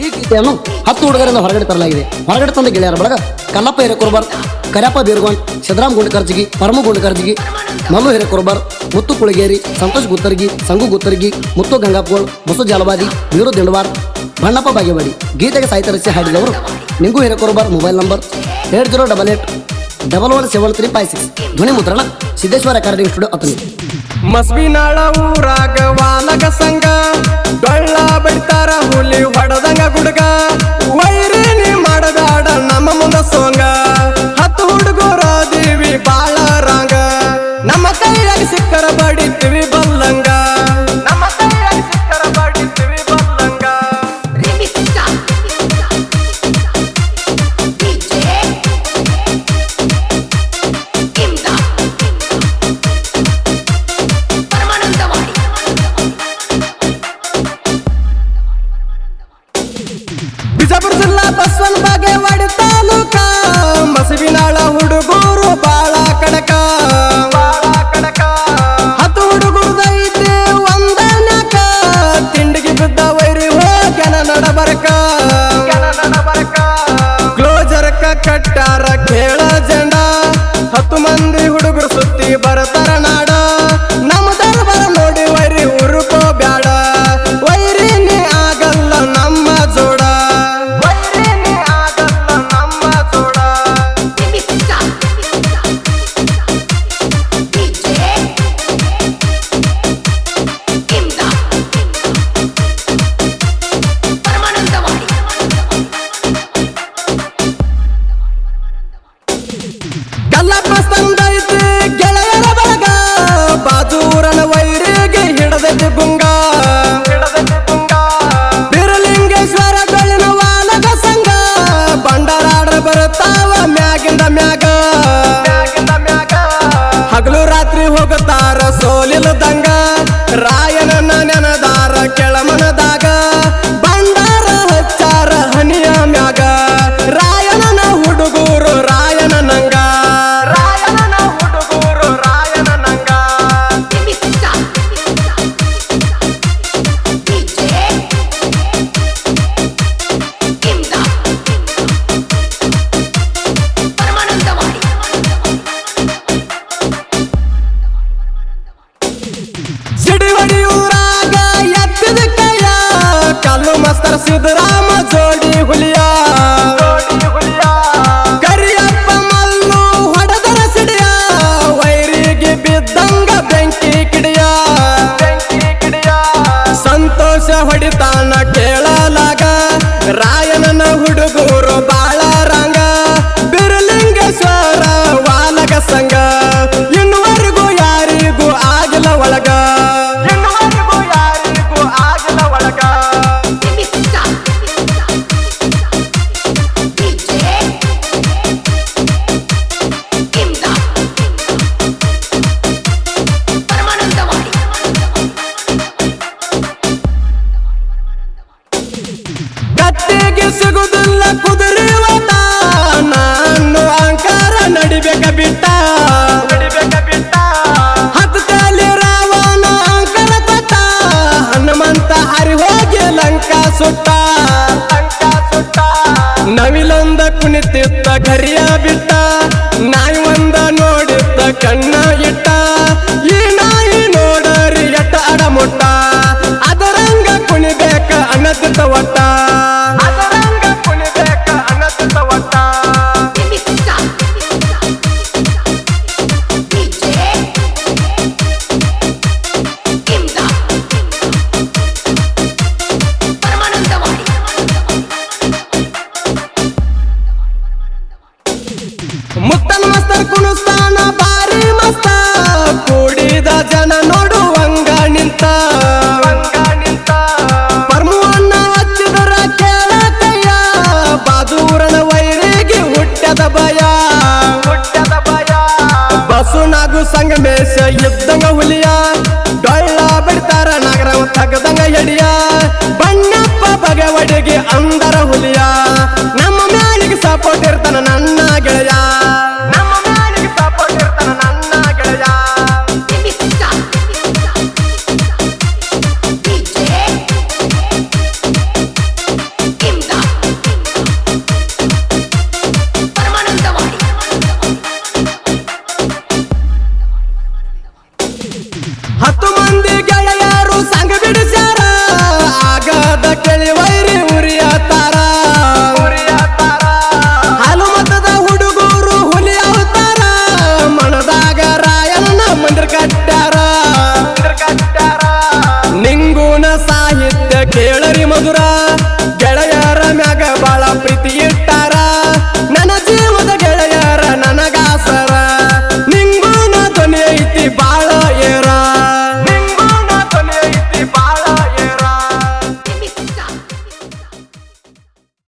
ಈ ಗೀತೆಯನ್ನು 10 ಹುಡುಗರಿಂದ ಹೊರಗಡೆ ತರಲಾಗಿದೆ. ಹೊರಗಡೆ ತಂದ ಗೆಳೆಯರ ಬಳಗ ಕಲ್ಲಪ್ಪ ಹಿರೇಕೊರಬಾರ್, ಕರ್ಯಪ್ಪ ಬೀರ್ಗೋನ್, ಸಿದ್ದರಾಮ್ ಗುಂಡಕರ್ಜಿಗಿ, ಪರಮ ಗುಂಡಕರ್ಜಿಗಿ, ಮಲ್ಲು ಹಿರೇಕೊರಬಾರ್, ಮುತ್ತು ಕುಳಗೇರಿ, ಸಂತೋಷ್ ಗುತ್ತರ್ಗಿ, ಸಂಗು ಗುತ್ತರ್ಗಿ, ಮುತ್ತು ಗಂಗಾಪ್ಗೋಳ್, ಬಸು ಜಾಲವಾದಿ, ವೀರು ದಿಂಡವಾರ್, ಬಣ್ಣಪ್ಪ ಬಾಗೇವಾಡಿ. ಗೀತೆಗೆ ಸಾಹಿತ್ಯ ರಚಿಸಿ ಹಾಡಿದವರು ನಿಂಗು ಹಿರೇಕೊರಬಾರ್. Mobile number 8088117356. ಧ್ವನಿ ಮುದ್ರಣ ಸಿದ್ದೇಶ್ವರ ರೆಕಾರ್ಡಿಂಗ್ ಸ್ಟುಡಿಯೋ ಅತನಿ. ಮಸ್ಬಿನಾಳ ಊರಾಗ ವಾಲಗ ಸಂಗ ಡೊಳ್ಳ ಬಿಡ್ತಾರ ಹುಲಿ ಹೊಡದಂಗ ಗುಡ್ಗ ವೈರಿನಿ ಮಾಡದಾಡ ನಮ್ಮ ಮುಂದ ಸೋಂಗ 10 ಹುಡುಗರ ದೇವಿ ಬಾಳ ರಾಂಗ ನಮ್ಮ ಕೈಯಾಗ ಸಿಕ್ಕರ ಬಡಿತೀವಿ ಬಲ್ಲಂಗ ನಮ್ಮ ಕೈಯಾಗ ಸಿಕ್ಕರ ಬಡಿತೀವಿ ಬಲ್ಲಂಗ ಬಿಜಾಪುರ ಜಿಲ್ಲಾ ಬಸವನ ಬಾಗೇವಾಡಿ ತಾಲೂಕ ಮಸವಿನಾಳ ಹುಡುಗರು ಬಾಳ ಕಡಕ 10 ಹುಡುಗರದೈತಿ ಒಂದನಕ ತಿಂಡಿಗೆ ಬಿದ್ದ ವೈರಿ ಹೋಗ್ಯಾನ ನಡಬರಕ ಕ್ಲೋಜರ್ಕ ಕಟ್ಟಾರ ಕೇಳ ಜಂಡ 10 ಮಂದಿ ಹುಡುಗರು ಸುತ್ತಿ ಬರತಾರ ನಾಡ ನಮ್ಮ ದರ್ಬಾರ ನೋಡಿ ವೈರಿ ಹುರುಕೋ ಬ್ಯಾಡ ವೈರಿನಿ ಆಗಲ್ಲ ನಮ್ಮ ಜೋಡ ವೈರಿನಿ ಆಗಲ್ಲ ನಮ್ಮ ಜೋಡ ಕಲ್ಲಪ್ಪ ತಂದೈತಿ ಗೆಳೆಯರ ಬಳಗ ಬಾಜೂರನ ವೈರಿಗೆ ಹಿಡದೈತಿ ಗುಂಗ ಬಿರಲಿಂಗೇಶ್ವರ ಡೊಳ್ಳಿನ ವಾಲಗ ಸಂಘ ಬಂಡರಾಡ ಬರುತ್ತಾವ ಮ್ಯಾಗಿಂದ ಮ್ಯಾಗ ಹಗಲು ರಾತ್ರಿ ಹೋಗುತ್ತಾರ ಸೋಲಿಲ್ಲದಂಗ ರಾಯನನ್ನ ನೆನದಾರ ಕೆಳಮನದಾಗ ಬಂಡಾರ ಹಚ್ಚಾರ ಹನಿಯ ಮ್ಯಾಗ ರಾಯನನ ಹುಡುಗರು ರಾಯನ ನಂಗ ರಾಯನನ ಹುಡುಗರು ರಾಯನ ನಂಗ ಸಿಡಿ ಹೊಡಿಯೂರಾಗ ಎತ್ತಿದ ಕೈಯ ಕಲ್ಲು ಮಸ್ತರ ಸಿದ್ದರಾಮ ಜೋಡಿ ಹುಲಿಯ ಕರಿಯಪ್ಪ ಮಲ್ಲು ಹೊಡೆದರ ಸಿಡಿಯ ವೈರಿಗೆ ಬಿದ್ದಂಗ ಬೆಂಕಿ ಕಿಡಿಯ ಸಂತೋಷ ಹೊಡಿತಾನ ಕೇಳಲಾಗ ರಾಯನನ ಹುಡುಗರು ಬಾಳ ರಂಗ ಬಿರಲಿಂಗೇಶ್ವರ ವಾಲಗ ಸಂಘ ಇನ್ನುವರೆಗೂ ಯಾರಿಗೂ ಆಗಿಲ್ಲ ಒಳಗ ಇನ್ನುವರೆಗೂ ಯಾರಿಗೂ ಆಗಿಲ್ಲ ಒಳಗ ಕತ್ತಿಗೆ ಸಿಗುದಿಲ್ಲ ಕುದುರೆ ಓಟ ನಾನು ಅಂಕಾರ ನಡಿಬೇಕ ಬಿಟ್ಟ ಹತ್ತಲ್ಲಿ ರಾವಣ ಅಂಕಲ ತಟ್ಟ ಹನುಮಂತ ಹರಿ ಹೋಗಿ ಲಂಕಾ ಸುಟ್ಟ ನವಿಲೊಂದ ಕುಣಿತಿತ್ತ ಗರಿಯ ಬಿಟ್ಟ ನಾಯಿ ಒಂದ ನೋಡಿತ್ತ ಕಣ್ಣ ಇಟ್ಟ ಈ ನಾಯಿ ನೋಡರಿ ಎಟ್ಟ ಅಡಮುಟ್ಟ ಅದರಂಗ ಕುಣಿಬೇಕ ಅನ್ನತಿತ್ತ ಒಟ್ಟ ಅದರಂಗ ಕುಣಿಬೇಕ ಅನ್ನತಿತ್ತ ಒಟ್ಟ ಮುತ್ತನ ಮಸ್ತರ್ ಕುಣಿಸ್ತಾನ ಬಾರಿ ಮಸ್ತ ಕೂಡಿದ ಜನ ನೋಡುವಂಗ ನಿಂತ ಪರ್ಮುವನ್ನ ಹಚ್ಚಿದರ ಕೇಳಕಯ್ಯ ಬಾದೂರನ ವೈರಿಗೆ ಹುಟ್ಟದ ಭಯ ಬಸುನಾಗು ಸಂಗಮೇಶ ಇದ್ದಂಗ ಹುಲಿಯ ಡೊಳ್ಳ ಬಿಡ್ತಾರ ನಗರ ತಗದಂಗ ಎಡಿಯ ಬಣ್ಣಪ್ಪ ಬಗೆವಡಿಗೆ ಅಂದರ ಹುಲಿಯ ನಮ್ಮ ಮ್ಯಾಲಿಗೆ ಸಪೋರ್ಟ್ ಇರ್ತಾನ ನನ್ನ ಗೆಳೆಯ